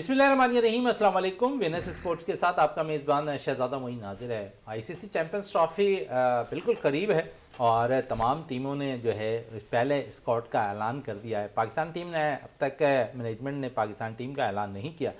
बिस्मिल्लाहिर्रहमानिर्रहीम, अस्सलाम वालेकुम। विनर्स स्पोर्ट्स के साथ आपका मेज़बान शहजादा मोइन नाजिर है। आईसीसी चैंपियंस ट्रॉफ़ी बिल्कुल करीब है और तमाम टीमों ने जो है पहले स्क्वाड का ऐलान कर दिया है। पाकिस्तान टीम ने अब तक मैनेजमेंट ने पाकिस्तान टीम का ऐलान नहीं किया।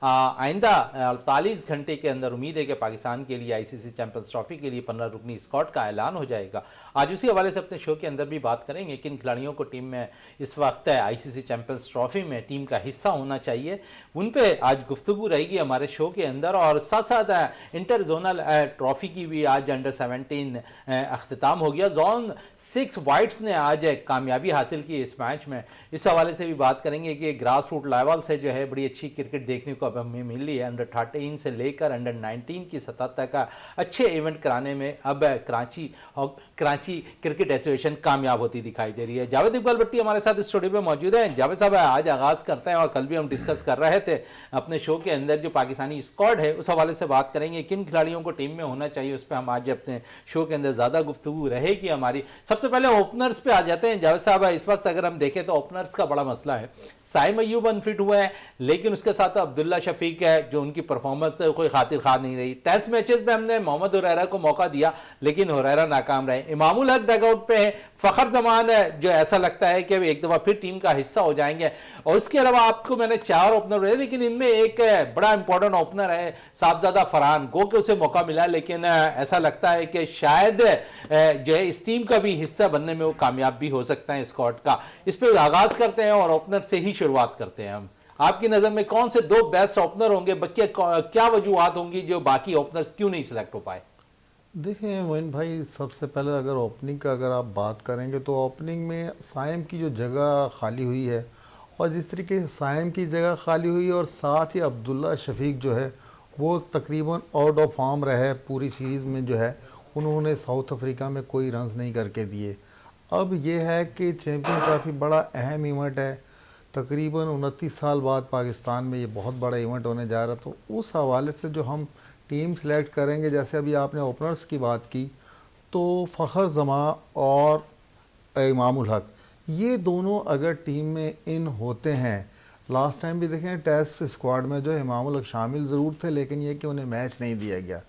आइंदा 48 घंटे के अंदर उम्मीद है कि पाकिस्तान के लिए आईसीसी चैंपियंस ट्रॉफ़ी के लिए 15 रुकनी स्क्वाड का ऐलान हो जाएगा। आज उसी हवाले से अपने शो के अंदर भी बात करेंगे किन खिलाड़ियों को टीम में इस वक्त आईसीसी चैंपियंस ट्रॉफ़ी में टीम का हिस्सा होना चाहिए, उन पे आज गुफ्तगू रहेगी हमारे शो के अंदर। और साथ साथ इंटर जोनल ट्रॉफ़ी की भी आज अंडर 17 अख्ताम हो गया। जोन 6 वाइट्स ने आज कामयाबी हासिल की इस मैच में। इस हवाले से भी बात करेंगे कि ग्रास रूट लेवल से जो है बड़ी अच्छी क्रिकेट देखने को अब हमें मिल रही है। अंडर 13 से लेकर अंडर 19 की सतह तक अच्छे इवेंट कराने में अब कराची क्रिकेट एसोसिएशन कामयाब होती दिखाई दे रही है। जावेद इकबाल भट्टी हमारे साथ स्टूडियो में मौजूद है। जावेद साहब, आज आगाज़ करते हैं और कल भी हम डिस्कस कर रहे थे अपने शो के अंदर जो पाकिस्तानी स्क्वाड है उस हवाले से बात करेंगे किन खिलाड़ियों को टीम में होना चाहिए, उस पर हम आज अपने शो के अंदर ज़्यादा गुफ्तगू रहेगी हमारी। सबसे पहले ओपनर्स पे आ जाते हैं। जावेद साहब, इस वक्त अगर हम देखें तो ओपनर्स का बड़ा मसला है। साइम अय्यूब अनफिट हुए हैं, लेकिन उसके साथ अब्दुल्ला शफीक है जो उनकी परफॉर्मेंस कोई खातिर खा नहीं रही। टेस्ट मैचेस में हमने मोहम्मद हुरैरा को मौका दिया लेकिन हुरैरा नाकाम रहे। इमामुल हक डगआउट पे है, फखर जमान है जो ऐसा लगता है कि एक दफा फिर टीम का हिस्सा हो जाएंगे। और उसके अलावा आपको मैंने 4 ओपनर रहे, लेकिन इनमें एक बड़ा इंपॉर्टेंट ओपनर है साहबजादा फरहान। गो के उसे मौका मिला लेकिन ऐसा लगता है कि शायद जो है इस टीम का भी हिस्सा बनने में वो कामयाब भी हो सकता है स्क्वाड का। इस पर आगाज करते हैं और ओपनर से ही शुरुआत करते हैं हम। आपकी नजर में कौन से 2 बेस्ट ओपनर होंगे, क्या वजूहत होंगी जो बाकी ओपनर्स क्यों नहीं सिलेक्ट हो पाए? देखिए मोइन भाई, सबसे पहले अगर ओपनिंग का अगर आप बात करेंगे तो ओपनिंग में साइम की जो जगह खाली हुई है और जिस तरीके से साइम की जगह खाली हुई है और साथ ही अब्दुल्ला शफीक जो है वो तकरीबन आउट ऑफ फॉर्म रहे पूरी सीरीज़ में, जो है उन्होंने साउथ अफ्रीका में कोई रन्स नहीं करके दिए। अब ये है कि चैम्पियन ट्रॉफी बड़ा अहम इवेंट है, तकरीबन 29 साल बाद पाकिस्तान में ये बहुत बड़ा इवेंट होने जा रहा। तो उस हवाले से जो हम टीम सेलेक्ट करेंगे, जैसे अभी आपने ओपनर्स की बात की, तो फ़खर जमा और इमामुल हक, ये दोनों अगर टीम में इन होते हैं, लास्ट टाइम भी देखें टेस्ट स्क्वाड में जो इमामुल हक शामिल ज़रूर थे लेकिन ये कि उन्हें मैच नहीं दिया गया।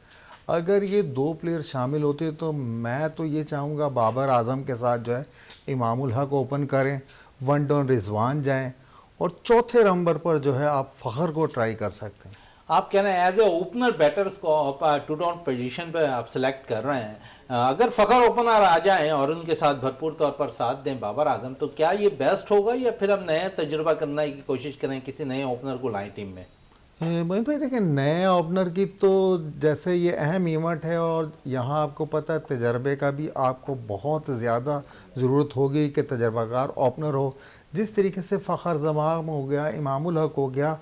अगर ये 2 प्लेयर शामिल होते तो मैं तो ये चाहूँगा बाबर आजम के साथ जो है इमामुल हक ओपन करें, वन डाउन रिजवान जाएं और चौथे नंबर पर जो है आप फ़खर को ट्राई कर सकते हैं। आप कह रहे हैं एज ए ओपनर बैटर्स को आप 2 डाउन पोजीशन पे आप सेलेक्ट कर रहे हैं। अगर फ़खर ओपनर आ जाएं और उनके साथ भरपूर तौर पर साथ दें बाबर आजम, तो क्या ये बेस्ट होगा या फिर हम नया तजुर्बा करने की कोशिश करें, किसी नए ओपनर को लाएं टीम में? मोइन भाई देखिए, नए ओपनर की तो जैसे ये अहम इवेंट है और यहाँ आपको पता है तजर्बे का भी आपको बहुत ज़्यादा ज़रूरत होगी कि तजर्बाकार ओपनर हो। जिस तरीके से फ़खर जमान हो गया, इमामुल हक हो गया,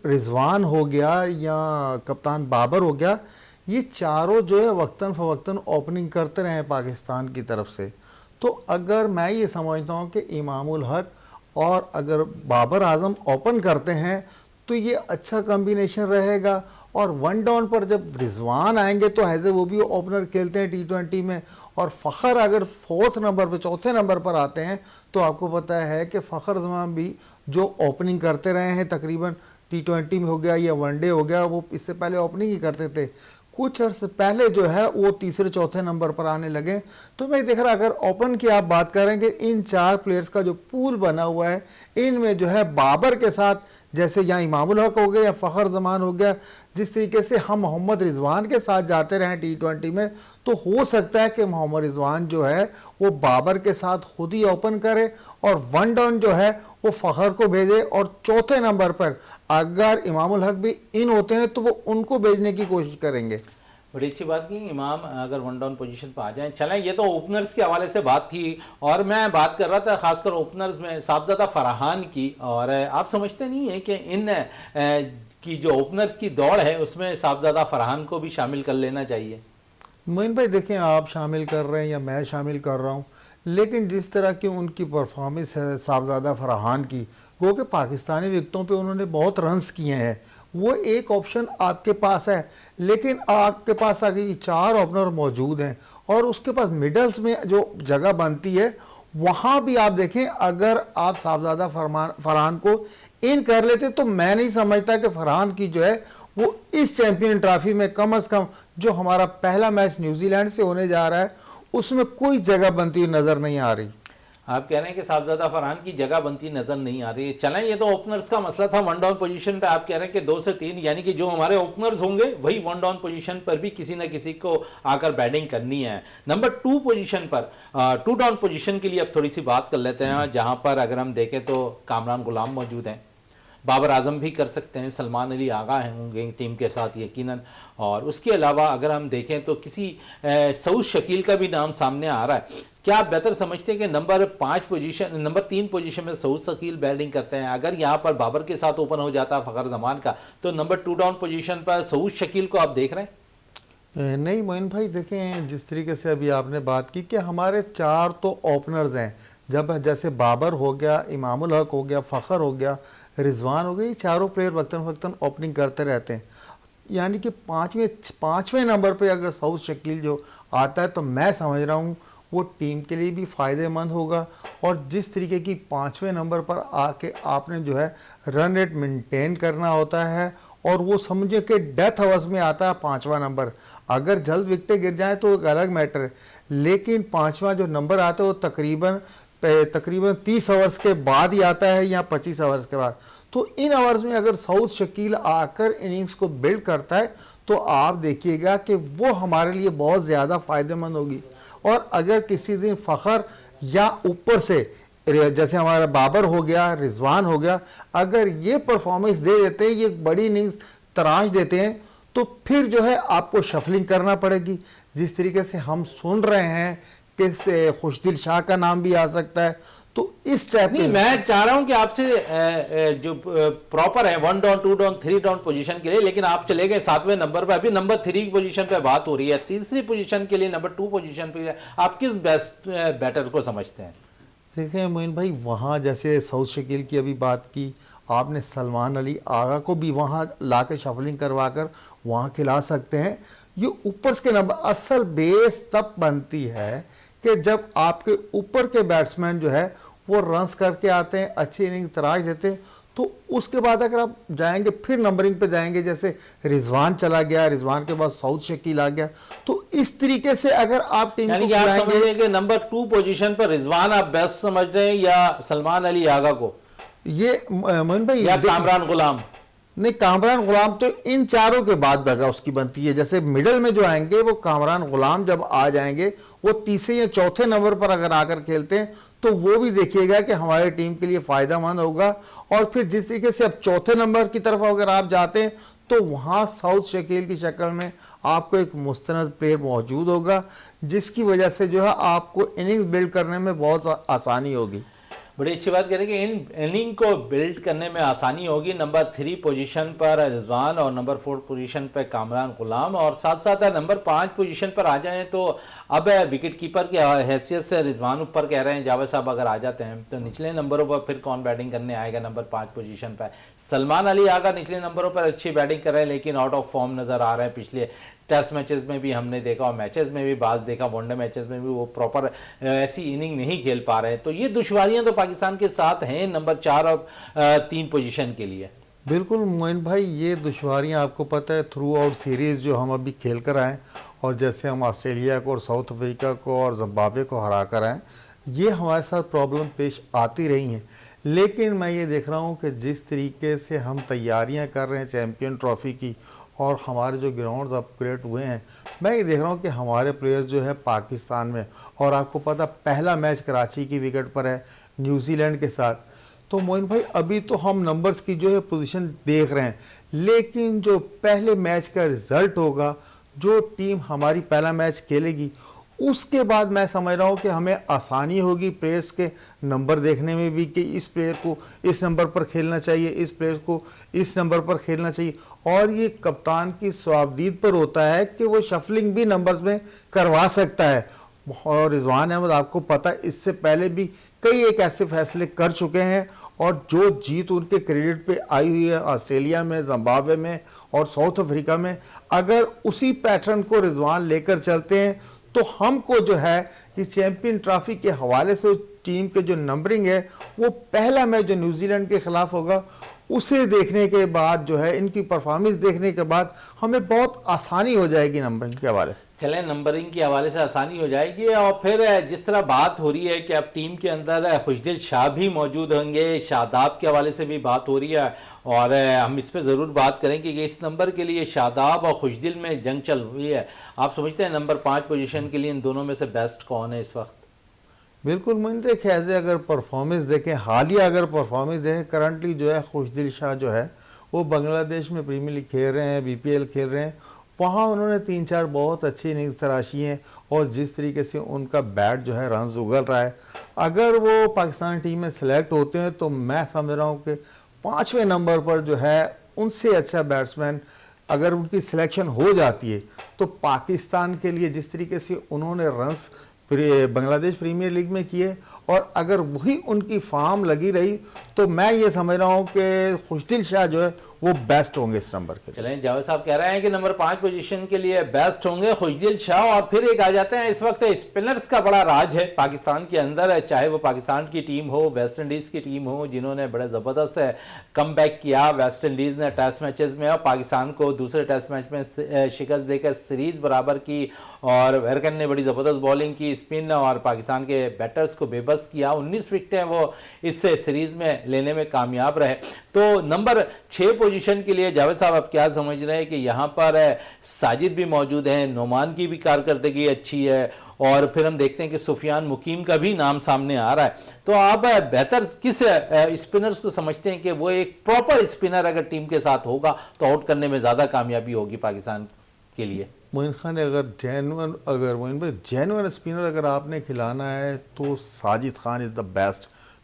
रिजवान हो गया या कप्तान बाबर हो गया, ये चारों जो है वक्तन फ़वक्तन ओपनिंग करते रहे पाकिस्तान की तरफ से। तो अगर मैं ये समझता हूँ कि इमामुल हक और अगर बाबर आजम ओपन करते हैं तो ये अच्छा कॉम्बिनेशन रहेगा। और वन डाउन पर जब रिजवान आएंगे तो हैज़े वो भी ओपनर खेलते हैं T20 में, और फ़खर अगर 4th नंबर पर, चौथे नंबर पर आते हैं तो आपको पता है कि फ़खर जमान भी जो ओपनिंग करते रहे हैं तकरीबन T20 में हो गया या वनडे हो गया, वो इससे पहले ओपनिंग ही करते थे। कुछ अर्से पहले जो है वो तीसरे चौथे नंबर पर आने लगे। तो मैं देख रहा, अगर ओपन की आप बात करेंगे, इन 4 प्लेयर्स का जो पूल बना हुआ है इनमें जो है बाबर के साथ जैसे यहाँ इमामुल हक हो गया या फ़खर जमान हो गया, जिस तरीके से हम मोहम्मद रिजवान के साथ जाते रहे T20 में, तो हो सकता है कि मोहम्मद रिजवान जो है वो बाबर के साथ खुद ही ओपन करे और वन डाउन जो है वो फ़खर को भेजे और चौथे नंबर पर अगर इमामुल हक भी इन होते हैं तो वो उनको भेजने की कोशिश करेंगे। बड़ी अच्छी बात की, इमाम अगर वन डाउन पोजीशन पर आ जाएं। चलें, ये तो ओपनर्स के हवाले से बात थी और मैं बात कर रहा था खासकर ओपनर्स में साहबजादा फरहान की। और आप समझते नहीं है कि इन की जो ओपनर्स की दौड़ है उसमें साहबजादा फरहान को भी शामिल कर लेना चाहिए? मोइन भाई देखें, आप शामिल कर रहे हैं या मैं शामिल कर रहा हूँ, लेकिन जिस तरह की उनकी परफॉर्मेंस है साहबजादा फरहान की, वो कि पाकिस्तानी विकेटों पे उन्होंने बहुत रन्स किए हैं, वो एक ऑप्शन आपके पास है। लेकिन आपके पास आगे 4 ओपनर मौजूद हैं और उसके पास मिडल्स में जो जगह बनती है वहाँ भी आप देखें, अगर आप साहबजादा फरहान को इन कर लेते तो मैं नहीं समझता कि फरहान की जो है वो इस चैंपियन ट्रॉफी में कम से कम जो हमारा पहला मैच न्यूजीलैंड से होने जा रहा है उसमें कोई जगह बनती हुई नजर नहीं आ रही। आप कह रहे हैं कि साहबजादा फरहान की जगह बनती नजर नहीं आ रही है। चलें, ये तो ओपनर्स का मसला था। वन डाउन पोजीशन पे आप कह रहे हैं कि 2 से 3, यानी कि जो हमारे ओपनर्स होंगे वही वन डाउन पोजीशन पर भी किसी ना किसी को आकर बैटिंग करनी है। नंबर 2 पोजीशन पर, 2 डाउन पोजीशन के लिए अब थोड़ी सी बात कर लेते हैं, जहां पर अगर हम देखें तो कामरान गुलाम मौजूद हैं, बाबर आजम भी कर सकते हैं, सलमान अली आगा हैं होंगे टीम के साथ यकीनन, और उसके अलावा अगर हम देखें तो किसी सऊद शकील का भी नाम सामने आ रहा है। क्या आप बेहतर समझते हैं कि नंबर 3 पोजीशन में सऊद शकील बैटिंग करते हैं? अगर यहाँ पर बाबर के साथ ओपन हो जाता फ़खर जमान का, तो नंबर 2 डाउन पोजीशन पर सऊद शकील को आप देख रहे हैं? नहीं मोइन भाई, देखें जिस तरीके से अभी आपने बात की कि हमारे 4 तो ओपनर्स हैं, जब जैसे बाबर हो गया, इमामुल हक हो गया, फ़खर हो गया, रिजवान हो गया, ये चारों प्लेयर वक्तन वक्तन ओपनिंग करते रहते हैं। यानी कि पाँचवें नंबर पे अगर सऊद शकील जो आता है तो मैं समझ रहा हूँ वो टीम के लिए भी फ़ायदेमंद होगा। और जिस तरीके की 5वें नंबर पर आके आपने जो है रन रेट मेंटेन करना होता है, और वो समझे कि डेथ हाउस में आता है 5वां नंबर। अगर जल्द विकेटें गिर जाएं तो एक अलग मैटर है, लेकिन 5वां जो नंबर आता है वो तकरीबन 30 आवर्स के बाद ही आता है या 25 आवर्स के बाद। तो इन आवर्स में अगर सऊद शकील आकर इनिंग्स को बिल्ड करता है तो आप देखिएगा कि वो हमारे लिए बहुत ज़्यादा फ़ायदेमंद होगी। और अगर किसी दिन फ़खर या ऊपर से जैसे हमारा बाबर हो गया, रिजवान हो गया, अगर ये परफॉर्मेंस दे देते हैं, ये बड़ी इनिंग्स तराश देते हैं, तो फिर जो है आपको शफलिंग करना पड़ेगी। जिस तरीके से हम सुन रहे हैं कि खुशदिल शाह का नाम भी आ सकता है, तो इस टाइप नहीं, मैं चाह रहा हूं कि आपसे जो प्रॉपर है 1 डाउन 2 डाउन 3 डाउन पोजीशन के लिए, लेकिन आप चले गए 7वें नंबर पर। अभी नंबर 3 पोजीशन पे बात हो रही है। तीसरी पोजीशन के लिए, नंबर 2 पोजीशन पे आप किस बेस्ट बैटर को समझते हैं? देखें मोइन भाई, वहाँ जैसे सऊद शकील की अभी बात की आपने, सलमान अली आगा को भी वहाँ ला के शफलिंग करवा कर वहाँ खिला सकते हैं। ये ऊपर के नंबर, असल बेस तब बनती है कि जब आपके ऊपर के बैट्समैन जो है वो रन्स करके आते हैं, अच्छी इनिंग तराश देते हैं, तो उसके बाद अगर आप जाएंगे फिर नंबरिंग पे जाएंगे, जैसे रिजवान चला गया, रिजवान के बाद सऊद शकील आ गया, तो इस तरीके से अगर आप टीम यानी कि आप समझ रहे हैं कि नंबर 2 पोजीशन पर रिजवान आप बेस्ट समझ रहे हैं, या सलमान अली आगा को, ये मोइन भाई, या कामरान गुलाम? नहीं, कामरान गुलाम तो इन चारों के बाद जगह उसकी बनती है। जैसे मिडल में जो आएंगे वो कामरान गुलाम जब आ जाएंगे, वो तीसरे या चौथे नंबर पर अगर आकर खेलते हैं तो वो भी देखिएगा कि हमारी टीम के लिए फ़ायदेमंद होगा। और फिर जिस तरीके से अब चौथे नंबर की तरफ अगर आप जाते हैं तो वहाँ सऊद शकील की शक्ल में आपको एक मुस्तनद प्लेयर मौजूद होगा, जिसकी वजह से जो है आपको इनिंग्स बिल्ड करने में बहुत आसानी होगी। बड़ी अच्छी बात करें कि इन इनिंग को बिल्ड करने में आसानी होगी। नंबर 3 पोजीशन पर रिजवान और नंबर 4 पोजीशन पर कामरान गुलाम, और साथ साथ नंबर 5 पोजीशन पर आ जाएं तो अब विकेट कीपर की हैसियत से रिजवान ऊपर कह रहे हैं। जावेद साहब अगर आ जाते हैं तो निचले नंबरों पर फिर कौन बैटिंग करने आएगा? नंबर 5 पोजीशन पर सलमान अली आगा निचले नंबरों पर अच्छी बैटिंग कर रहे हैं, लेकिन आउट ऑफ फॉर्म नज़र आ रहे हैं। पिछले टेस्ट मैचेस में भी हमने देखा और मैचेस में भी बाज देखा, वनडे मैचेस में भी वो प्रॉपर ऐसी इनिंग नहीं खेल पा रहे हैं। तो ये दुश्वारियां तो पाकिस्तान के साथ हैं नंबर 4 और 3 पोजीशन के लिए। बिल्कुल मोइन भाई, ये दुश्वारियां आपको पता है थ्रू आउट सीरीज़ जो हम अभी खेल कर आए, और जैसे हम ऑस्ट्रेलिया को और साउथ अफ्रीका को और जिम्बाब्वे को हरा कर आए, ये हमारे साथ प्रॉब्लम पेश आती रही हैं। लेकिन मैं ये देख रहा हूँ कि जिस तरीके से हम तैयारियाँ कर रहे हैं चैम्पियन ट्रॉफ़ी की, और हमारे जो ग्राउंड्स अपग्रेड हुए हैं, मैं ये देख रहा हूँ कि हमारे प्लेयर्स जो है पाकिस्तान में, और आपको पता पहला मैच कराची की विकेट पर है न्यूजीलैंड के साथ। तो मोइन भाई, अभी तो हम नंबर्स की जो है पोजीशन देख रहे हैं, लेकिन जो पहले मैच का रिज़ल्ट होगा, जो टीम हमारी पहला मैच खेलेगी, उसके बाद मैं समझ रहा हूँ कि हमें आसानी होगी प्लेयर्स के नंबर देखने में भी, कि इस प्लेयर को इस नंबर पर खेलना चाहिए, इस प्लेयर को इस नंबर पर खेलना चाहिए। और ये कप्तान की स्वाबदीद पर होता है कि वो शफलिंग भी नंबर्स में करवा सकता है। और रिजवान अहमद आपको पता है इससे पहले भी कई एक ऐसे फैसले कर चुके हैं, और जो जीत उनके क्रेडिट पे आई हुई है ऑस्ट्रेलिया में, जिम्बाब्वे में और साउथ अफ्रीका में, अगर उसी पैटर्न को रिजवान लेकर चलते हैं तो हमको जो है इस चैंपियन ट्रॉफी के हवाले से टीम के जो नंबरिंग है, वो पहला मैच जो न्यूजीलैंड के खिलाफ होगा उसे देखने के बाद जो है, इनकी परफॉर्मेंस देखने के बाद हमें बहुत आसानी हो जाएगी नंबरिंग के हवाले से। चलें, नंबरिंग के हवाले से आसानी हो जाएगी। और फिर जिस तरह बात हो रही है कि अब टीम के अंदर खुशदिल शाह भी मौजूद होंगे, शादाब के हवाले से भी बात हो रही है, और हम इस पर ज़रूर बात करेंगे कि इस नंबर के लिए शादाब और खुशदिल में जंग चल रही है। आप समझते हैं नंबर 5 पोजीशन के लिए इन दोनों में से बेस्ट कौन है इस वक्त? बिल्कुल, मैंने देखे ऐसे अगर परफॉर्मेंस देखें, हालिया अगर परफॉर्मेंस देखें, करंटली जो है खुशदिल शाह जो है वो बांग्लादेश में प्रीमियर लीग खेल रहे हैं, बीपीएल खेल रहे हैं। वहाँ उन्होंने 3-4 बहुत अच्छी इनिंग्स तराशी हैं, और जिस तरीके से उनका बैट जो है रन उगल रहा है, अगर वो पाकिस्तान टीम में सेलेक्ट होते हैं तो मैं समझ रहा हूँ कि 5वें नंबर पर जो है उनसे अच्छा बैट्समैन अगर उनकी सिलेक्शन हो जाती है तो पाकिस्तान के लिए जिस तरीके से उन्होंने रन्स बांग्लादेश प्रीमियर लीग में किए, और अगर वही उनकी फॉर्म लगी रही तो मैं ये समझ रहा हूँ कि खुशदिल शाह जो है वो बेस्ट होंगे इस नंबर के। चलें, जावेद साहब कह रहे हैं कि नंबर 5 पोजीशन के लिए बेस्ट होंगे खुशदिल शाह। और फिर एक आ जाते हैं, इस वक्त स्पिनर्स का बड़ा राज है पाकिस्तान के अंदर, चाहे वो पाकिस्तान की टीम हो, वेस्ट इंडीज़ की टीम हो, जिन्होंने बड़े ज़बरदस्त कम बैक किया। वेस्ट इंडीज़ ने टेस्ट मैचेस में और पाकिस्तान को दूसरे टेस्ट मैच में शिकस्त देकर सीरीज़ बराबर की, और वेरकन ने बड़ी ज़बरदस्त बॉलिंग की, स्पिन और पाकिस्तान के बैटर्स को बेबस किया। 19 विकेटें वो इस सीरीज़ में लेने में कामयाब रहे। तो नंबर 6 पोजीशन के लिए जावेद साहब आप क्या समझ रहे हैं कि यहाँ पर साजिद भी मौजूद हैं, नोमान की भी कारकर्दगी अच्छी है, और फिर हम देखते हैं कि सुफियान मुकीम का भी नाम सामने आ रहा है। तो आप बेहतर किस स्पिनर्स को समझते हैं कि वो एक प्रॉपर स्पिनर अगर टीम के साथ होगा तो आउट करने में ज़्यादा कामयाबी होगी पाकिस्तान के लिए? मोइन खान, मोइन भाई जेन्युइन स्पिनर अगर आपने खिलाना है तो Sajid Khan is the best,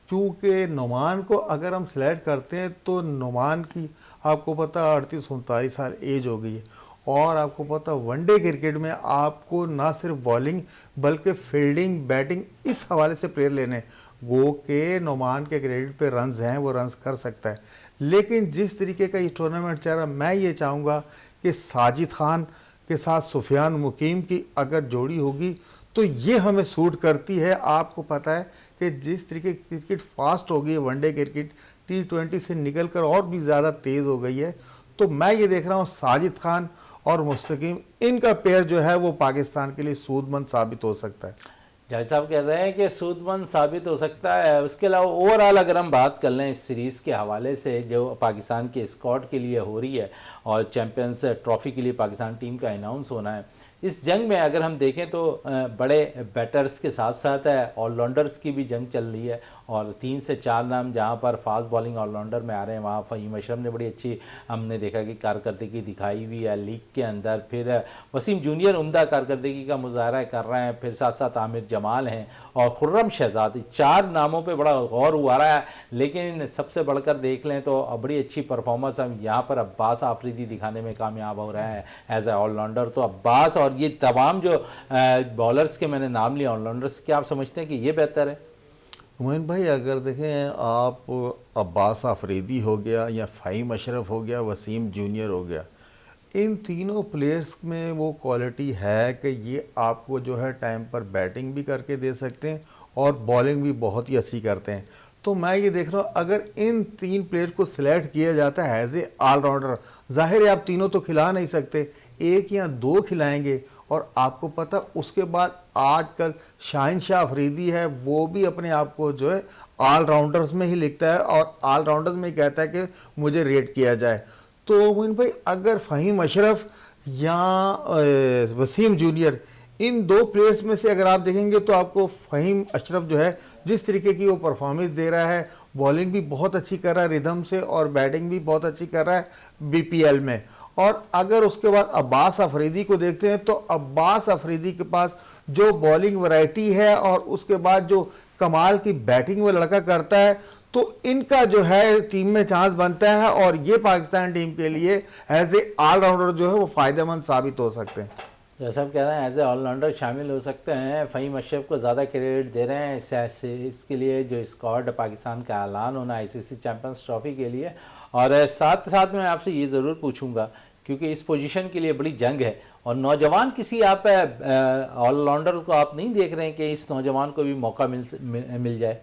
क्योंकि नोमान को अगर हम सेलेक्ट करते हैं तो नोमान की आपको पता 38-39 साल एज हो गई है, और आपको पता वनडे क्रिकेट में आपको ना सिर्फ बॉलिंग बल्कि फील्डिंग, बैटिंग इस हवाले से प्लेयर लेने, गो के नोमान के क्रेडिट पे रन्स हैं, वो रन्स कर सकता है। लेकिन जिस तरीके का ये टूर्नामेंट चल रहा है, मैं ये चाहूँगा कि साजिद खान के साथ सुफियान मुकीम की अगर जोड़ी होगी तो ये हमें सूट करती है। आपको पता है कि जिस तरीके की क्रिकेट फास्ट हो गई है, वनडे क्रिकेट T20 से निकलकर और भी ज़्यादा तेज़ हो गई है, तो मैं ये देख रहा हूँ साजिद खान और मुस्तकीम, इनका पेयर जो है वो पाकिस्तान के लिए सूदमंद साबित हो सकता है। जावेद साहब कह रहे हैं कि सूदमंद साबित हो सकता है। उसके अलावा ओवरऑल अगर हम बात कर लें इस सीरीज़ के हवाले से जो पाकिस्तान के स्क्वाड के लिए हो रही है, और चैम्पियंस ट्रॉफ़ी के लिए पाकिस्तान टीम का अनाउंस होना है, इस जंग में अगर हम देखें तो बड़े बैटर्स के साथ साथ ऑलराउंडर्स की भी जंग चल रही है, और 3 से 4 नाम जहां पर फास्ट बॉलिंग ऑलराउंडर में आ रहे हैं, वहां फ़हीम अशरफ ने बड़ी अच्छी हमने देखा कि कारकर्दगी दिखाई हुई है लीग के अंदर। फिर वसीम जूनियर उम्दा कारकर्दगी का मुजाहरा कर रहे हैं, फिर साथ साथ आमिर जमाल हैं और खुर्रम शहजाद। 4 नामों पर बड़ा गौर हुआ रहा है, लेकिन सबसे बढ़कर देख लें तो बड़ी अच्छी परफॉर्मेंस हम यहाँ पर अब्बास आफरीदी दिखाने में कामयाब हो रहे हैं एज ए ऑलराउंडर। तो अब्बास और ये तमाम जो बॉलर्स के मैंने नाम लिए ऑलराउंडर्स, क्या आप समझते हैं कि ये बेहतर है? मोइन भाई, अगर देखें आप, अब्बास आफरीदी हो गया या फ़हीम अशरफ हो गया, वसीम जूनियर हो गया, इन तीनों प्लेयर्स में वो क्वालिटी है कि ये आपको जो है टाइम पर बैटिंग भी करके दे सकते हैं और बॉलिंग भी बहुत ही अच्छी करते हैं। तो मैं ये देख रहा हूँ अगर इन 3 प्लेयर को सिलेक्ट किया जाता है एज ए ऑलराउंडर, ज़ाहिर है आप तीनों तो खिला नहीं सकते, 1 या 2 खिलाएंगे। और आपको पता उसके बाद आजकल शाहिन शाह अफरीदी है, वो भी अपने आप को जो है ऑलराउंडर्स में ही लिखता है और ऑलराउंडर्स में ही कहता है कि मुझे रेट किया जाए। तो मोइन भाई, अगर फ़हीम अशरफ या वसीम जूनियर, इन 2 प्लेयर्स में से अगर आप देखेंगे तो आपको फ़हीम अशरफ जो है जिस तरीके की वो परफॉर्मेंस दे रहा है, बॉलिंग भी बहुत अच्छी कर रहा है रिदम से और बैटिंग भी बहुत अच्छी कर रहा है बीपीएल में। और अगर उसके बाद अब्बास अफरीदी को देखते हैं तो अब्बास अफरीदी के पास जो बॉलिंग वैरायटी है और उसके बाद जो कमाल की बैटिंग वो लड़का करता है, तो इनका जो है टीम में चांस बनता है और ये पाकिस्तान टीम के लिए एज ए ऑलराउंडर जो है वो फ़ायदेमंद साबित हो सकते हैं। जैसा आप कह रहे हैं एज ए ऑलराउंडर शामिल हो सकते हैं। फ़हीम अशरफ को ज़्यादा क्रेडिट दे रहे हैं इसके लिए जो स्क्वाड पाकिस्तान का ऐलान होना आईसीसी चैम्पियंस ट्रॉफ़ी के लिए। और साथ साथ मैं आपसे ये ज़रूर पूछूंगा, क्योंकि इस पोजीशन के लिए बड़ी जंग है और नौजवान किसी आप ऑलराउंडर को आप नहीं देख रहे हैं कि इस नौजवान को भी मौका मिल जाए?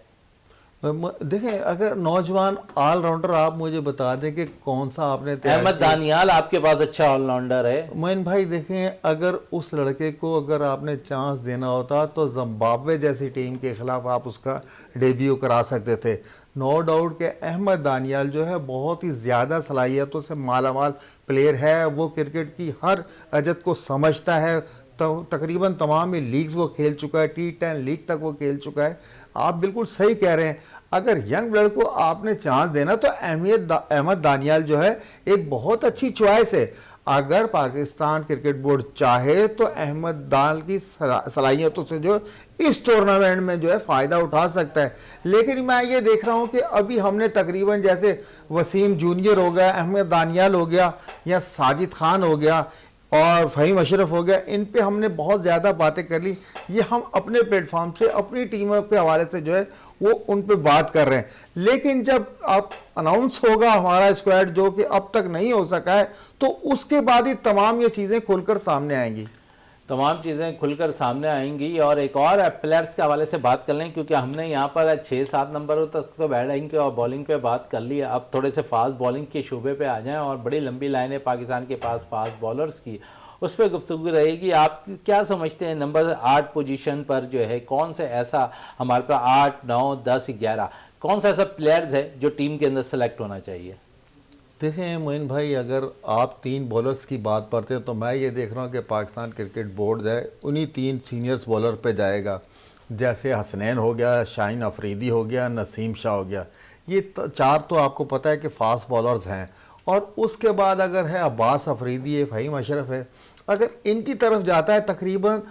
देखें, अगर नौजवान ऑलराउंडर आप मुझे बता दें कि कौन सा आपने तैयार अहमद किया। दानियाल आपके पास अच्छा ऑलराउंडर है। मोइन भाई देखें, अगर उस लड़के को अगर आपने चांस देना होता तो जिम्बाब्वे जैसी टीम के खिलाफ आप उसका डेब्यू करा सकते थे। नो डाउट कि अहमद दानियाल जो है बहुत ही ज़्यादा सलाहियतों से मालामाल प्लेयर है। वो क्रिकेट की हर अजत को समझता है। तो तकरीबन तमाम ही लीग्स वो खेल चुका है, T10 लीग तक वो खेल चुका है। आप बिल्कुल सही कह रहे हैं, अगर यंग ब्लड को आपने चांस देना तो अहमद दानियाल जो है एक बहुत अच्छी चॉइस है। अगर पाकिस्तान क्रिकेट बोर्ड चाहे तो अहमद दाल की सलाहियतों से जो इस टूर्नामेंट में जो है फ़ायदा उठा सकता है। लेकिन मैं ये देख रहा हूँ कि अभी हमने तकरीबन जैसे वसीम जूनियर हो गया, अहमद दानियाल हो गया, या साजिद खान हो गया और फ़हीम अशरफ हो गया, इन पे हमने बहुत ज़्यादा बातें कर ली। ये हम अपने प्लेटफॉर्म से अपनी टीमों के हवाले से जो है वो उन पे बात कर रहे हैं। लेकिन जब अब अनाउंस होगा हमारा स्क्वाड जो कि अब तक नहीं हो सका है, तो उसके बाद ही तमाम ये चीज़ें खुलकर सामने आएंगी। तमाम चीज़ें खुलकर सामने आएंगी। और एक और प्लेयर्स के हवाले से बात कर लें, क्योंकि हमने यहाँ पर 6-7 नंबरों तक तो बैटिंग और बॉलिंग पे बात कर ली। अब थोड़े से फास्ट बॉलिंग के शूबे पे आ जाएं, और बड़ी लंबी लाइनें पाकिस्तान के पास फास्ट बॉलर्स की, उस पर गुफ्तगू रहेगी। आप क्या समझते हैं नंबर 8 पोजीशन पर जो है कौन से ऐसा हमारे पास 8, 9, 10, 11 कौन सा ऐसा प्लेयर्स है जो टीम के अंदर सेलेक्ट होना चाहिए? देखें मोइन भाई, अगर आप 3 बॉलर्स की बात करते हैं तो मैं ये देख रहा हूँ कि पाकिस्तान क्रिकेट बोर्ड है उन्हीं 3 सीनियर्स बॉलर पे जाएगा। जैसे हसनैन हो गया, शाहीन अफरीदी हो गया, नसीम शाह हो गया। ये 4 तो आपको पता है कि फास्ट बॉलर्स हैं। और उसके बाद अगर है अब्बास अफरीदी है, फ़हीम अशरफ है, अगर इनकी तरफ जाता है तकरीबन,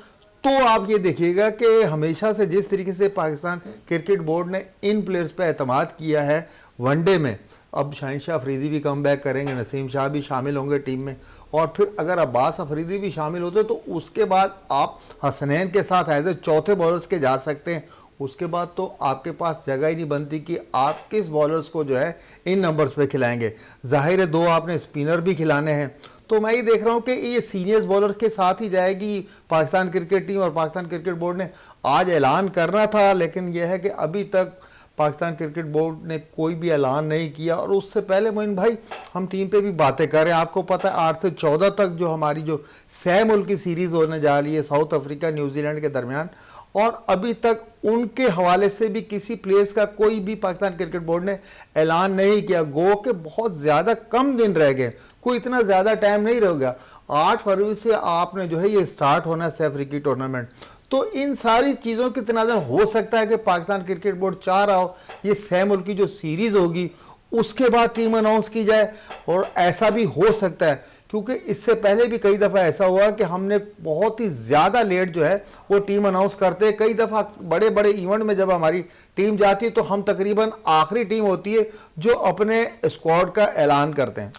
तो आप ये देखिएगा कि हमेशा से जिस तरीके से पाकिस्तान क्रिकेट बोर्ड ने इन प्लेयर्स पे एतमाद किया है वनडे में, अब शाहीन शाह अफरीदी भी कम बैक करेंगे, नसीम शाह भी शामिल होंगे टीम में, और फिर अगर अब्बास अफरीदी भी शामिल होते तो उसके बाद आप हसनैन के साथ एज ए चौथे बॉलर्स के जा सकते हैं। उसके बाद तो आपके पास जगह ही नहीं बनती कि आप किस बॉलर्स को जो है इन नंबर्स पे खिलाएंगे। जाहिर है 2 आपने स्पिनर भी खिलाने हैं। तो मैं ये देख रहा हूँ कि ये सीनियर्स बॉलर के साथ ही जाएगी पाकिस्तान क्रिकेट टीम। और पाकिस्तान क्रिकेट बोर्ड ने आज ऐलान करना था, लेकिन यह है कि अभी तक पाकिस्तान क्रिकेट बोर्ड ने कोई भी ऐलान नहीं किया। और उससे पहले मोइन भाई हम टीम पे भी बातें कर रहे हैं। आपको पता है 8 से 14 तक जो हमारी जो 6 मुल्क की सीरीज़ होने जा रही है साउथ अफ्रीका न्यूजीलैंड के दरमियान, और अभी तक उनके हवाले से भी किसी प्लेयर्स का कोई भी पाकिस्तान क्रिकेट बोर्ड ने ऐलान नहीं किया। गो के बहुत ज़्यादा कम दिन रह गए, कोई इतना ज़्यादा टाइम नहीं रह गया। 8 फरवरी से आपने जो है ये स्टार्ट होना है 6 अफ्रीकी टूर्नामेंट। तो इन सारी चीज़ों के तनाज़ुर हो सकता है कि पाकिस्तान क्रिकेट बोर्ड चाह रहा हो ये 6 मुल्क की जो सीरीज़ होगी उसके बाद टीम अनाउंस की जाए। और ऐसा भी हो सकता है क्योंकि इससे पहले भी कई दफ़ा ऐसा हुआ कि हमने बहुत ही ज़्यादा लेट जो है वो टीम अनाउंस करते हैं। कई दफ़ा बड़े बड़े इवेंट में जब हमारी टीम जाती है तो हम तकरीबन आखिरी टीम होती है जो अपने स्क्वाड का ऐलान करते हैं।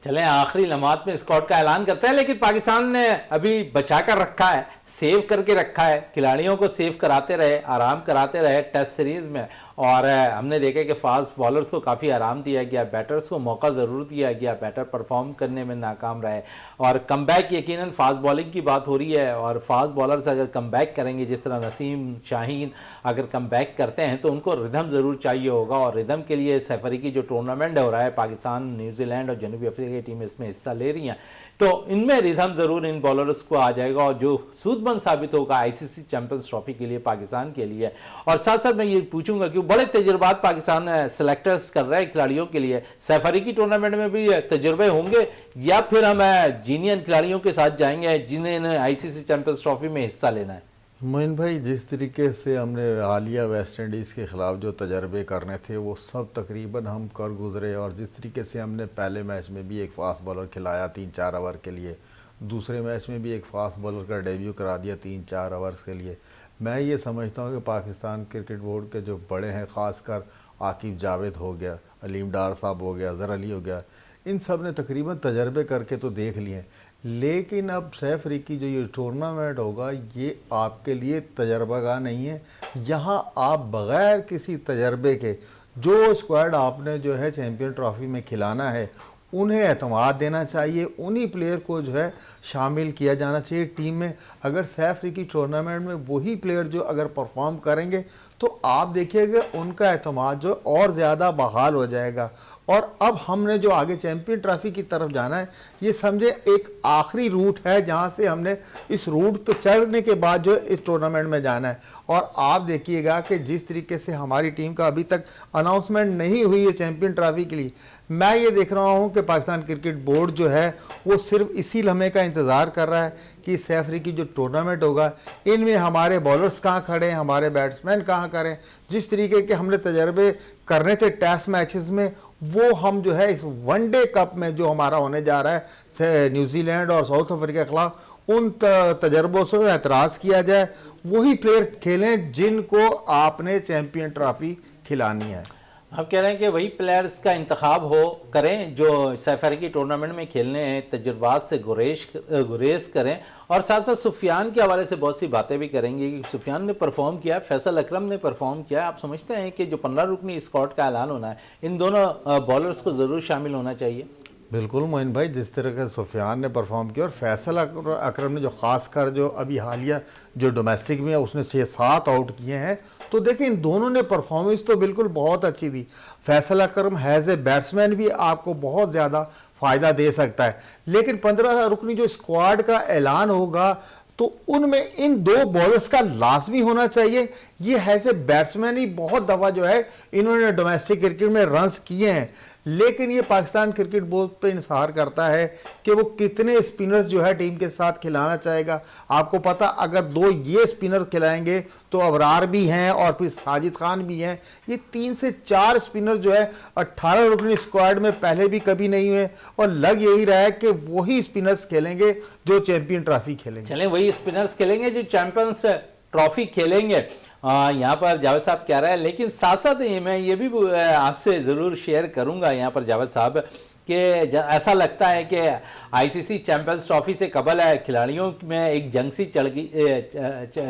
चलें आखिरी लम्हात में स्क्वाड का ऐलान करते हैं, लेकिन पाकिस्तान ने अभी बचा कर रखा है, सेव करके रखा है, खिलाड़ियों को सेव कराते रहे, आराम कराते रहे टेस्ट सीरीज़ में। और हमने देखा कि फास्ट बॉलर्स को काफ़ी आराम दिया गया, बैटर्स को मौका ज़रूर दिया गया, बैटर परफॉर्म करने में नाकाम रहे। और कमबैक यकीनन फास्ट बॉलिंग की बात हो रही है, और फास्ट बॉलर्स अगर कमबैक करेंगे, जिस तरह नसीम, शाहीन अगर कमबैक करते हैं तो उनको रिदम ज़रूर चाहिए होगा। और रिदम के लिए सफरी की जो टूर्नामेंट हो रहा है, पाकिस्तान, न्यूजीलैंड और जनूबी अफ्रीका की टीम इसमें हिस्सा ले रही हैं, तो इनमें रिदम ज़रूर इन बॉलर्स को आ जाएगा, और जो सूदमंद साबित होगा आईसीसी चैंपियंस ट्रॉफी के लिए, पाकिस्तान के लिए। और साथ साथ मैं ये पूछूंगा कि बड़े तजुर्बात पाकिस्तान सेलेक्टर्स कर रहे हैं खिलाड़ियों के लिए, सफरी की टूर्नामेंट में भी तजुर्बे होंगे, या फिर हम जीनियन खिलाड़ियों के साथ जाएंगे जिन्हें आईसीसी चैंपियंस ट्रॉफी में हिस्सा लेना है? मोइन भाई, जिस तरीके से हमने हालिया वेस्ट इंडीज़ के ख़िलाफ़ जो तजर्बे करने थे वो सब तकरीबन हम कर गुज़रे। और जिस तरीके से हमने पहले मैच में भी एक फ़ास्ट बॉलर खिलाया 3-4 ओवर के लिए, दूसरे मैच में भी एक फ़ास्ट बॉलर का डेब्यू करा दिया 3-4 ओवर्स के लिए, मैं ये समझता हूँ कि पाकिस्तान क्रिकेट बोर्ड के जो बड़े हैं, ख़ासकर आकिब जावेद हो गया, अलीम डार साहब हो गया, ज़र अली हो गया, इन सब ने तकरीबन तजर्बे करके तो देख लिए। लेकिन अब 6 अफ्रीकी जो ये टूर्नामेंट होगा ये आपके लिए तजर्बागाह नहीं है। यहाँ आप बग़ैर किसी तजर्बे के जो स्क्वाड आपने जो है चैम्पियन ट्रॉफी में खिलाना है उन्हें एतमाद देना चाहिए, उन्हीं प्लेयर को जो है शामिल किया जाना चाहिए टीम में। अगर सैफ अफ्रीकी टूर्नामेंट में वही प्लेयर जो अगर परफॉर्म करेंगे तो आप देखिएगा उनका एतमाद जो और ज़्यादा बहाल हो जाएगा। और अब हमने जो आगे चैंपियन ट्रॉफी की तरफ जाना है, ये समझे एक आखिरी रूट है जहाँ से हमने इस रूट पे चढ़ने के बाद जो इस टूर्नामेंट में जाना है। और आप देखिएगा कि जिस तरीके से हमारी टीम का अभी तक अनाउंसमेंट नहीं हुई है चैंपियन ट्रॉफी के लिए, मैं ये देख रहा हूँ कि पाकिस्तान क्रिकेट बोर्ड जो है वो सिर्फ इसी लम्हे का इंतज़ार कर रहा है कि सैफ अफ्रीकी जो टूर्नामेंट होगा इनमें हमारे बॉलर्स कहाँ खड़े हैं, हमारे बैट्समैन कहाँ करें। जिस तरीके के हमने तजर्बे करने थे टेस्ट मैचेस में, वो हम जो है इस वनडे कप में जो हमारा होने जा रहा है न्यूजीलैंड और साउथ अफ्रीका के खिलाफ, उन तजर्बों से एतराज़ किया जाए, वही प्लेयर खेलें जिनको आपने चैम्पियन ट्रॉफी खिलानी है। आप कह रहे हैं कि वही प्लेयर्स का इंतखाब करें जो सैफ अफ्रीकी टूर्नामेंट में खेलने हैं, तजुर्बात से गुरेज करें, और साथ साथ सुफियान के हवाले से बहुत सी बातें भी करेंगे कि सुफियान ने परफॉर्म किया, फैसल अकरम ने परफॉर्म किया। आप समझते हैं कि जो 15 रुकनी स्क्वाड का ऐलान होना है, इन दोनों बॉलर्स को ज़रूर शामिल होना चाहिए? बिल्कुल मोइन भाई, जिस तरह का सुफियान ने परफॉर्म किया और फैसल अकरम ने जो ख़ास कर जो अभी हालिया जो डोमेस्टिक में उसने 6-7 आउट किए हैं, तो देखिए इन दोनों ने परफॉर्मेंस तो बिल्कुल बहुत अच्छी दी। फैसल अकरम हैज़ ए बैट्समैन भी आपको बहुत ज़्यादा फ़ायदा दे सकता है, लेकिन 15 रुकनी जो स्क्वाड का ऐलान होगा तो उनमें इन दो बॉलर्स का लाजमी होना चाहिए। ये हैज़ ए बैट्समैन ही बहुत दफ़ा जो है इन्होंने डोमेस्टिक क्रिकेट में रन्स किए हैं, लेकिन ये पाकिस्तान क्रिकेट बोर्ड पे इंसार करता है कि वो कितने स्पिनर्स जो है टीम के साथ खिलाना चाहेगा। आपको पता अगर 2 ये स्पिनर खिलाएंगे तो अबरार भी हैं और फिर साजिद खान भी हैं। ये 3 से 4 स्पिनर जो है 18 रुकनी स्क्वाड में पहले भी कभी नहीं हुए, और लग यही रहा है कि वही स्पिनर्स खेलेंगे जो चैंपियन ट्रॉफी खेलेंगे। चलें, वही स्पिनर्स खेलेंगे जो चैंपियंस ट्रॉफी खेलेंगे। यहाँ पर जावेद साहब कह रहे हैं, लेकिन साथ साथ मैं ये भी आपसे ज़रूर शेयर करूँगा यहाँ पर जावेद साहब कि ऐसा लगता है कि आईसीसी चैंपियंस ट्रॉफी से कबल है खिलाड़ियों में एक जंग सी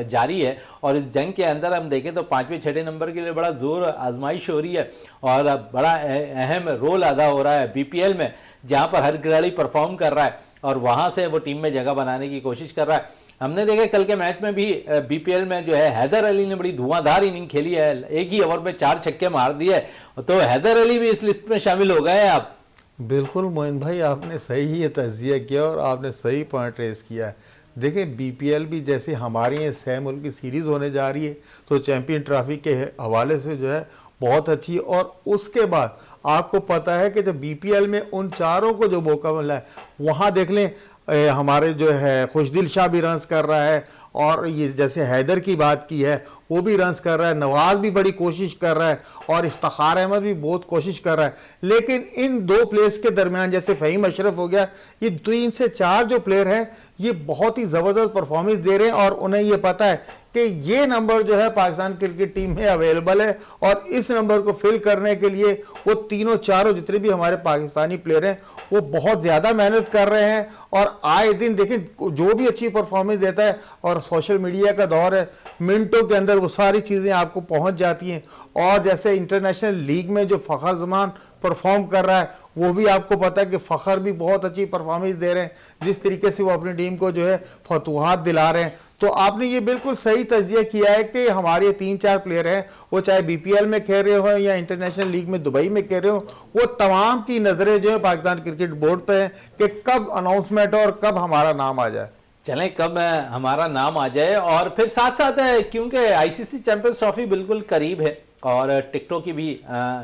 जारी है, और इस जंग के अंदर हम देखें तो 5वें-6वें नंबर के लिए बड़ा ज़ोर आजमाइश हो रही है और बड़ा अहम रोल अदा हो रहा है बीपीएल में, जहाँ पर हर खिलाड़ी परफॉर्म कर रहा है और वहाँ से वो टीम में जगह बनाने की कोशिश कर रहा है। हमने देखा कल के मैच में भी बीपीएल में जो है हैदर अली ने बड़ी धुआंधार इनिंग खेली है, एक ही ओवर में 4 छक्के मार दिए, तो हैदर अली भी इस लिस्ट में शामिल हो गए हैं। आप बिल्कुल मोइन भाई, आपने सही ये तज्जिया किया और आपने सही पॉइंट रेस किया है। देखिए बीपीएल भी जैसे हमारी ये 6 मुल्क की सीरीज़ होने जा रही है, तो चैंपियन ट्रॉफी के हवाले से जो है बहुत अच्छी। और उसके बाद आपको पता है कि जब बीपीएल में उन चारों को जो मौका मिला है, वहाँ देख लें हमारे जो है खुशदिल शाह भी रन्स कर रहा है, और ये जैसे हैदर की बात की है वो भी रन्स कर रहा है, नवाज भी बड़ी कोशिश कर रहा है और इफ्तिखार अहमद भी बहुत कोशिश कर रहा है। लेकिन इन 2 प्लेयर्स के दरमियान जैसे फ़हीम अशरफ हो गया, ये 3 से 4 जो प्लेयर हैं ये बहुत ही ज़बरदस्त परफॉर्मेंस दे रहे हैं, और उन्हें ये पता है कि ये नंबर जो है पाकिस्तान क्रिकेट टीम में अवेलेबल है, और इस नंबर को फिल करने के लिए वो तीनों चारों जितने भी हमारे पाकिस्तानी प्लेयर हैं वो बहुत ज़्यादा मेहनत कर रहे हैं। और आए दिन देखें जो भी अच्छी परफॉर्मेंस देता है, और सोशल मीडिया का दौर है, मिनटों के अंदर वो सारी चीज़ें आपको पहुंच जाती हैं। और जैसे इंटरनेशनल लीग में जो फ़खर जमान परफॉर्म कर रहा है, वो भी आपको पता है कि फ़खर भी बहुत अच्छी परफॉर्मेंस दे रहे हैं, जिस तरीके से वो अपनी टीम को जो है फतूहात दिला रहे हैं। तो आपने ये बिल्कुल सही तज्जिया किया है कि हमारे 3-4 प्लेयर हैं, वो चाहे बीपीएल में खेल रहे हो या इंटरनेशनल लीग में दुबई में खेल रहे हो, वो तमाम की नज़रें जो है पाकिस्तान क्रिकेट बोर्ड पे हैं कि कब अनाउंसमेंट और कब हमारा नाम आ जाए। चलें, कब हमारा नाम आ जाए। और फिर साथ साथ क्योंकि आईसीसी चैंपियंस ट्रॉफी बिल्कुल करीब है और टिकटों की भी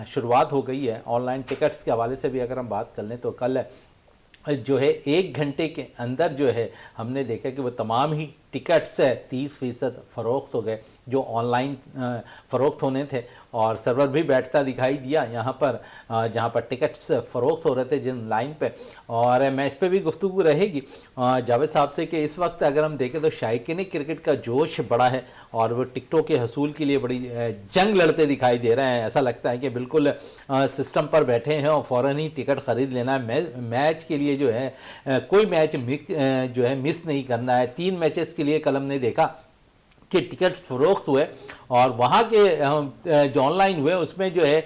शुरुआत हो गई है, ऑनलाइन टिकट्स के हवाले से भी अगर हम बात कर लें तो कल जो है 1 घंटे के अंदर जो है हमने देखा कि वो तमाम ही टिकट्स 30% फ़रोख्त हो गए जो ऑनलाइन फ़रोख्त होने थे, और सर्वर भी बैठता दिखाई दिया यहाँ पर जहाँ पर टिकट्स फ़रोख्त हो रहे थे जिन लाइन पे। और मैं इस पर भी गुफ्तगू रहेगी जावेद साहब से कि इस वक्त अगर हम देखें तो शायकीन क्रिकेट का जोश बड़ा है और वो टिकटों के हसूल के लिए बड़ी जंग लड़ते दिखाई दे रहे हैं। ऐसा लगता है कि बिल्कुल सिस्टम पर बैठे हैं और फ़ौरन ही टिकट ख़रीद लेना है। मैच के लिए जो है कोई मैच जो है मिस नहीं करना है। 3 मैचेस के लिए कल हमने देखा के टिकट फरोख्त हुए और वहाँ के जो ऑनलाइन हुए उसमें जो है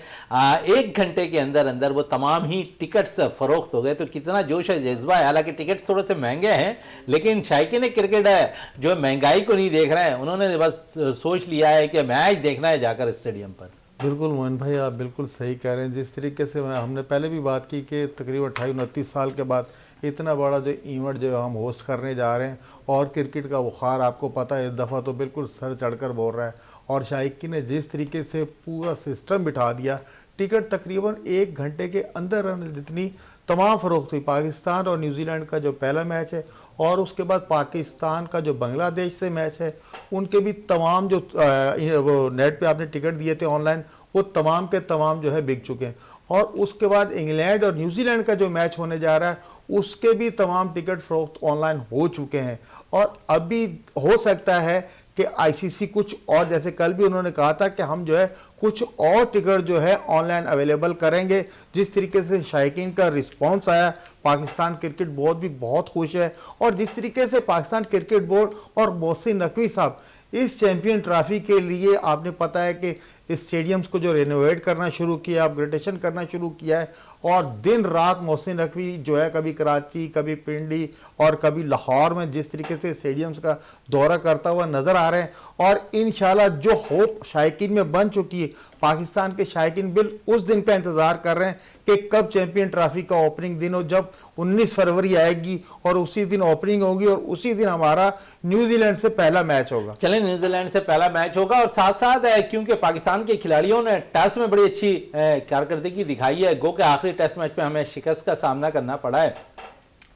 1 घंटे के अंदर अंदर वो तमाम ही टिकट्स फरोख्त हो गए। तो कितना जोश है, जज्बा है। हालांकि टिकट थोड़े से महंगे हैं, लेकिन शायकीन क्रिकेट है जो महंगाई को नहीं देख रहे हैं, उन्होंने बस सोच लिया है कि मैच देखना है जाकर स्टेडियम पर। बिल्कुल मोहन भाई, आप बिल्कुल सही कह रहे हैं। जिस तरीके से हमने पहले भी बात की कि तकरीबन 28-29 साल के बाद इतना बड़ा जो इवेंट जो हम होस्ट करने जा रहे हैं, और क्रिकेट का बुखार आपको पता है इस दफ़ा तो बिल्कुल सर चढ़कर बोल रहा है। और शायकी ने जिस तरीके से पूरा सिस्टम बिठा दिया, टिकट तकरीबन 1 घंटे के अंदर जितनी तमाम फ़रोख्त हुई। पाकिस्तान और न्यूजीलैंड का जो पहला मैच है और उसके बाद पाकिस्तान का जो बांग्लादेश से मैच है, उनके भी तमाम जो वो नेट पे आपने टिकट दिए थे ऑनलाइन, वो तमाम के तमाम जो है बिक चुके हैं। और उसके बाद इंग्लैंड और न्यूजीलैंड का जो मैच होने जा रहा है, उसके भी तमाम टिकट फ़रोख्त ऑनलाइन हो चुके हैं। और अभी हो सकता है कि आईसीसी कुछ और, जैसे कल भी उन्होंने कहा था कि हम जो है कुछ और टिकट जो है ऑनलाइन अवेलेबल करेंगे। जिस तरीके से शायकीन का रिस्पांस आया, पाकिस्तान क्रिकेट बोर्ड भी बहुत खुश है। और जिस तरीके से पाकिस्तान क्रिकेट बोर्ड और मोहसिन नकवी साहब इस चैंपियन ट्रॉफी के लिए, आपने पता है कि इस स्टेडियम्स को जो रेनोवेट करना शुरू किया, अपग्रेडेशन करना शुरू किया है, और दिन रात मोहसिन नकवी जो है कभी कराची, कभी पिंडी और कभी लाहौर में जिस तरीके से स्टेडियम्स का दौरा करता हुआ नज़र आ रहे हैं। और इंशाल्लाह जो होप शायकीन में बन चुकी है, पाकिस्तान के शायकीन बिल उस दिन का इंतज़ार कर रहे हैं कि कब चैंपियन ट्रॉफी का ओपनिंग दिन हो, जब 19 फरवरी आएगी और उसी दिन ओपनिंग होगी और उसी दिन हमारा न्यूजीलैंड से पहला मैच होगा। चलें, न्यूजीलैंड से पहला मैच होगा। और साथ साथ क्योंकि पाकिस्तान के खिलाड़ियों ने टेस्ट में बड़ी अच्छी कारकर्दगी दिखाई है, गो के आखिरी टेस्ट मैच में हमें शिकस्त का सामना करना पड़ा है,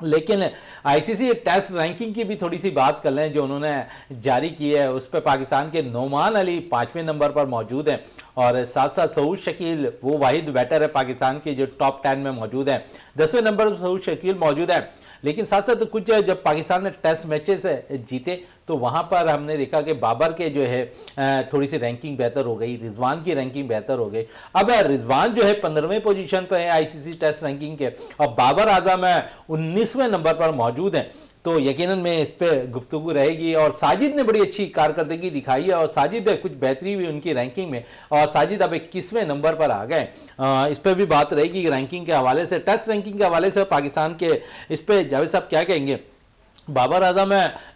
लेकिन आईसीसी टेस्ट रैंकिंग की भी थोड़ी सी बात कर लें जो उन्होंने जारी की है। उस पर पाकिस्तान के नोमान अली 5वें नंबर पर मौजूद हैं और साथ साथ सऊद शकील वो वाहिद बैटर है पाकिस्तान के जो टॉप 10 में मौजूद है। 10वें नंबर पर सऊद शकील मौजूद है। लेकिन साथ साथ कुछ जब पाकिस्तान ने टेस्ट मैचेस जीते तो वहाँ पर हमने देखा कि बाबर के जो है थोड़ी सी रैंकिंग बेहतर हो गई, रिजवान की रैंकिंग बेहतर हो गई। अब रिजवान जो है 15वें पोजीशन पर है आईसीसी टेस्ट रैंकिंग के और बाबर आजम 19वें नंबर पर मौजूद हैं। तो यकीनन में इस पे गुफ्तगू रहेगी। और साजिद ने बड़ी अच्छी कारकर्दगी दिखाई है और साजिद कुछ बेहतरी हुई उनकी रैंकिंग में और साजिद अब 21वें नंबर पर आ गए। इस पर भी बात रहेगी रैंकिंग के हवाले से, टेस्ट रैंकिंग के हवाले से पाकिस्तान के। इस पर जावेद साहब क्या कहेंगे? बाबर आजम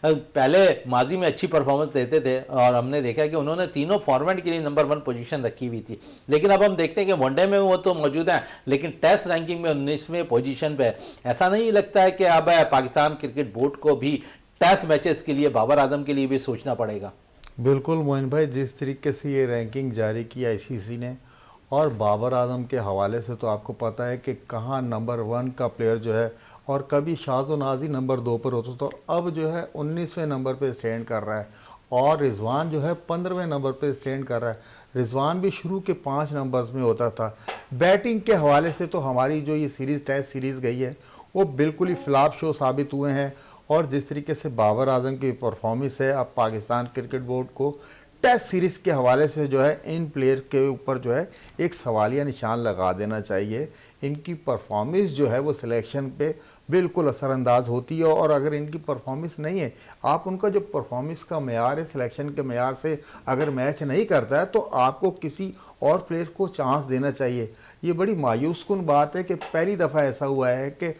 पहले माजी में अच्छी परफॉर्मेंस देते थे और हमने देखा कि उन्होंने तीनों फॉर्मेट के लिए नंबर 1 पोजीशन रखी हुई थी, लेकिन अब हम देखते हैं कि वनडे में वो तो मौजूद हैं लेकिन टेस्ट रैंकिंग में 19वें पोजीशन पे। ऐसा नहीं लगता है कि अब पाकिस्तान क्रिकेट बोर्ड को भी टेस्ट मैचेस के लिए बाबर आजम के लिए भी सोचना पड़ेगा? बिल्कुल मोइन भाई, जिस तरीके से ये रैंकिंग जारी की आईसीसी ने और बाबर आजम के हवाले से, तो आपको पता है कि कहाँ नंबर 1 का प्लेयर जो है और कभी शाज़ो नाजी नंबर 2 पर होता था, तो अब जो है 19वें नंबर पे स्टैंड कर रहा है। और रिजवान जो है 15वें नंबर पे स्टैंड कर रहा है। रिजवान भी शुरू के 5 नंबर्स में होता था। बैटिंग के हवाले से तो हमारी जो ये सीरीज़ टेस्ट सीरीज़ गई है वो बिल्कुल ही फ्लॉप शो साबित हुए हैं। और जिस तरीके से बाबर आजम की परफॉर्मेंस है, अब पाकिस्तान क्रिकेट बोर्ड को टेस्ट सीरीज़ के हवाले से जो है इन प्लेयर के ऊपर जो है एक सवालिया निशान लगा देना चाहिए। इनकी परफॉर्मेंस जो है वो सिलेक्शन पे बिल्कुल असरअंदाज होती है और अगर इनकी परफॉर्मेंस नहीं है, आप उनका जो परफॉर्मेंस का मेयार है सिलेक्शन के मेयार से अगर मैच नहीं करता है, तो आपको किसी और प्लेयर को चांस देना चाहिए। ये बड़ी मायूस कुन बात है कि पहली दफ़ा ऐसा हुआ है कि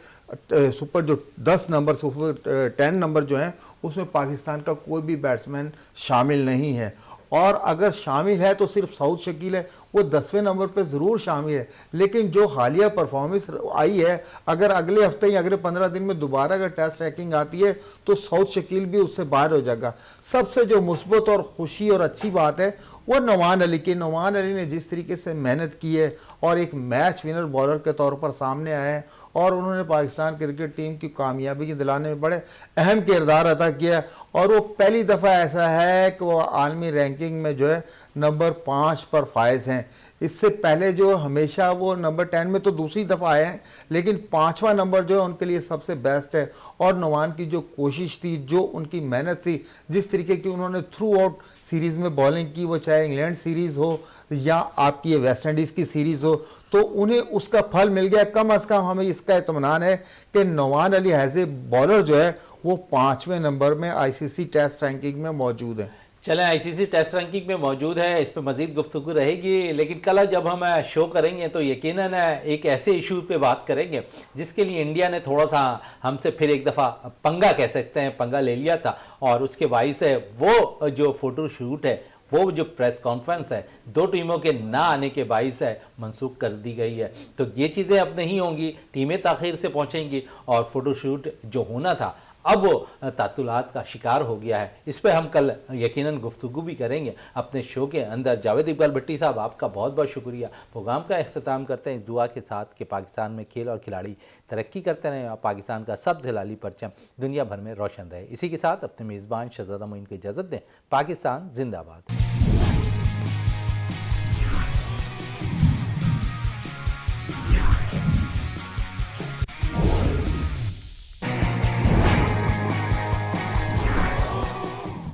सुपर जो 10 नंबर सुपर 10 नंबर जो हैं उसमें पाकिस्तान का कोई भी बैट्समैन शामिल नहीं है। और अगर शामिल है तो सिर्फ सऊद शकील है, वो 10वें नंबर पे ज़रूर शामिल है। लेकिन जो हालिया परफॉर्मेंस आई है, अगर अगले हफ्ते या अगले 15 दिन में दोबारा अगर टेस्ट रैंकिंग आती है तो सऊद शकील भी उससे बाहर हो जाएगा। सबसे जो मुस्बत और खुशी और अच्छी बात है वो नवान अली की। नवान अली ने जिस तरीके से मेहनत की है और एक मैच विनर बॉलर के तौर पर सामने आए हैं और उन्होंने पाकिस्तान क्रिकेट टीम की कामयाबी के दिलाने में बड़े अहम किरदार अदा किया। और वो पहली दफ़ा ऐसा है कि वो आलमी रैंकिंग में जो है नंबर 5 पर फायज हैं। इससे पहले जो हमेशा वो नंबर 10 में तो दूसरी दफ़ा आए हैं, लेकिन 5वां नंबर जो है उनके लिए सबसे बेस्ट है। और नवान की जो कोशिश थी, जो उनकी मेहनत थी, जिस तरीके की उन्होंने थ्रू आउट सीरीज़ में बॉलिंग की, वो चाहे इंग्लैंड सीरीज़ हो या आपकी वेस्ट इंडीज़ की सीरीज़ हो, तो उन्हें उसका फल मिल गया। कम अज़ कम हमें इसका इत्मीनान है कि नवान अली एज ए बॉलर जो है वो 5वें नंबर में आईसीसी टेस्ट रैंकिंग में मौजूद है। चलें, आईसीसी टेस्ट रैंकिंग में मौजूद है, इस पर मज़ीद गुफ्तगू रहेगी, लेकिन कल जब हम शो करेंगे तो यकीनन एक ऐसे इशू पे बात करेंगे जिसके लिए इंडिया ने थोड़ा सा हमसे फिर एक दफ़ा पंगा कह सकते हैं, पंगा ले लिया था, और उसके बाइस है वो जो फ़ोटो शूट है, वो जो प्रेस कॉन्फ्रेंस है, दो टीमों के ना आने के बाइस है मनसूख कर दी गई है। तो ये चीज़ें अब नहीं होंगी, टीमें ताख़ीर से पहुँचेंगी और फ़ोटोशूट जो होना था अब वो तातुलात का शिकार हो गया है। इस पर हम कल यकीनन गुफ्तगू भी करेंगे अपने शो के अंदर। जावेद इकबाल भट्टी साहब, आपका बहुत बहुत शुक्रिया। प्रोग्राम का इख्तिताम करते हैं इस दुआ के साथ कि पाकिस्तान में खेल और खिलाड़ी तरक्की करते रहें और पाकिस्तान का सब्ज़ हिलाली परचम दुनिया भर में रोशन रहे। इसी के साथ अपने मेज़बान शहजादा मोइन को इजाज़त दें। पाकिस्तान जिंदाबाद।